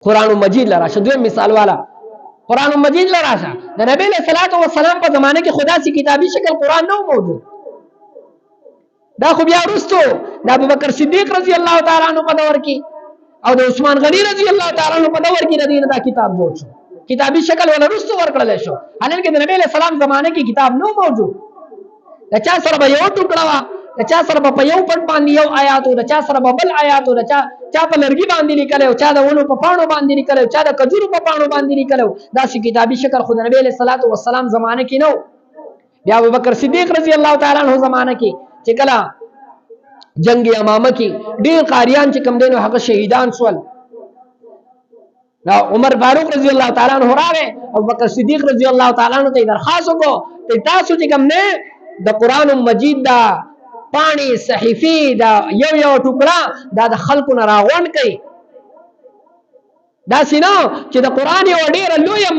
قرآن مجید لراشه. دویم مثال والا قرآن مجید لراشه. د نبی له صلوات و سلام په زمانه کې خدا سي کتابي شکل قرآن نو موجود. دا خو بیا وروستو د ابوبکر صدیق رضی الله تعالی عنہ په دور کې او د عثمان غنی رضی الله تعالی عنہ په دور کې د دین دا کتاب جوړ شو. کتابي شکل ولا وروستو ورکړل شو. حالانکه د نبی له سلام زمانه کې کتاب نو موجود. د چا سره به یو ټوکړه وا، د چا سره په یو پټ باندې یو آیات، د چا سره بل آیات، د چا په لرګي باندې لیکل او چا د ونو په پاڼو باندې لیکل او چا د کجورو په پاڼو باندې لیکل. دا شي کتابي شکل خو د نبی له صلوات و سلام زمانه کې نو. بیا ابوبکر صدیق رضی الله تعالی عنہ زمانه کې چې کله جنگ یمامه کې ډیر قاریان چې کم دینو هغه شهیدان شول. عمر فاروق رضی الله تعالی عنہ راغی، ابوبکر صدیق رضی الله تعالی عنہ ته درخواست وکړ ته تاسو چې کم نه د قرآن مجید دا پانی صحیفی دا یو ټوکړه دا د خلکو نه راغونډ کړي. دا سينو چې د قرآن یو ډیره لویه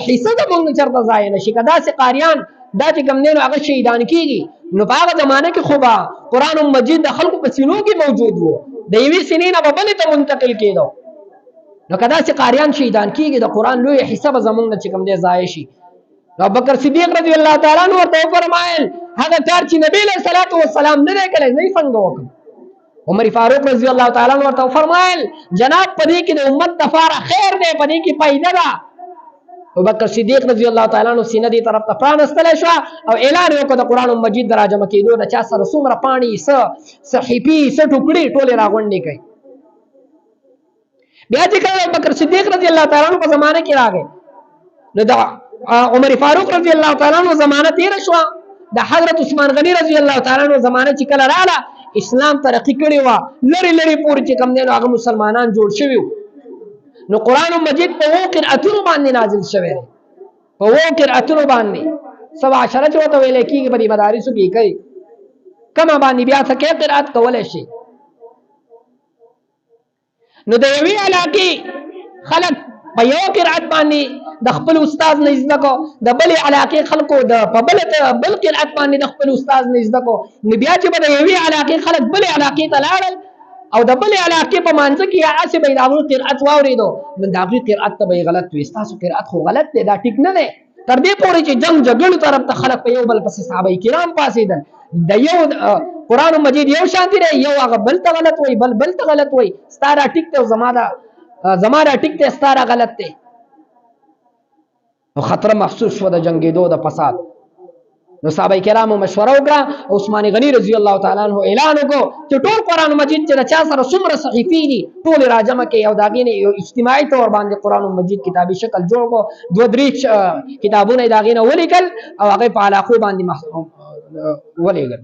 حصہ د مونږ چرته ځای نشي. که داسې قاریان دا چې کم دینو هغه شهیدان کیږي نو په هغه زمانه کې خو به قرآن مجید د خلکو په سینو کې موجود وو، د یوې سینې نه به بلې ته منتقل کېدو. نو که داسې قاریان شهیدان کیږي د قرآن لویه حصہ به زمونږ نه چې کم دی ضایع شي. ابوبکر صدیق رضی الله تعالی عنہ ورته فرمایل هغه کار چې نبی له صلوات و سلام نه کړی زه څنګه وکړم. عمر فاروق رضی الله تعالی عنہ ورته فرمایل جناب پدې کې د امت لپاره خیر دی، پدې کې فائدہ ده. ابوبکر صدیق رضی الله تعالی عنہ سینه دې طرف ته پرانستل شو او اعلان وکړ د قرآن مجید دراجمه کېدو د چا سره څومره پاڼې صحیفې ټوکړې ټولې راغونډې کړي. بیا چې کله ابوبکر صدیق رضی الله تعالی عنہ په زمانه کې راغی نو دا عمر فاروق رضی الله تعالی عنہ زمانه تیر شو. د حضرت عثمان غنی رضی الله تعالی عنہ زمانه چې کله رااله اسلام ترقی کړی و، لری لری پورې چې کم دی نو هغه مسلمانان جوړ شوي نو قرآن مجید په وو قرأتونو باندې نازل شوی دی. په وو قرأتونو باندې سبع عشره چې ورته ویل کېږي په دې مدارسو کې کوي کومه باندې بیا څه کې قرأت کولی شي. نو د یوې علاقې خلک په یو قرأت باندې د خپل استاد نه زده کو، د بلې علاقې خلکو د په بل قرأت باندې د خپل استاد نه زده کو. نو بیا چې به د یوې علاقې خلک بلې علاقې ته لاړل او د بلې علاقې په مانځ کې یا هسې به یې د هغوی قرأت واورېدو نو د هغوی قرأت ته به یې غلط وي. ستاسو قرأت خو غلط دی، دا ټیک نه دی. تر دې پورې چې جنګ جګړو طرف ته خلک په یو بل پسې صحابه کرام پاڅېدل. د یو قرآن مجید یو شانتي دی، یو هغه بل ته غلط وایي، بل ته غلط وایي. ستا دا ټیک دی او زما دا ټیک دی، ستا دا غلط دی. نو خطر محسوس شو د جنگېدو د فساد. نو صحابه کرامو مشوره وکړه، عثمان غنی رضی الله تعالی عنہ اعلان وکړو چې ټول قرآن مجید چې د چا سره څومره صحیفې دي ټول راجمع کړي او د هغې نه یو اجتماعي طور باندې قرآن مجید کتابي شکل جوړ کړو. 2-3 کتابونه یې د هغې نه ولیکل او هغه په علاقو باندې ولیږل.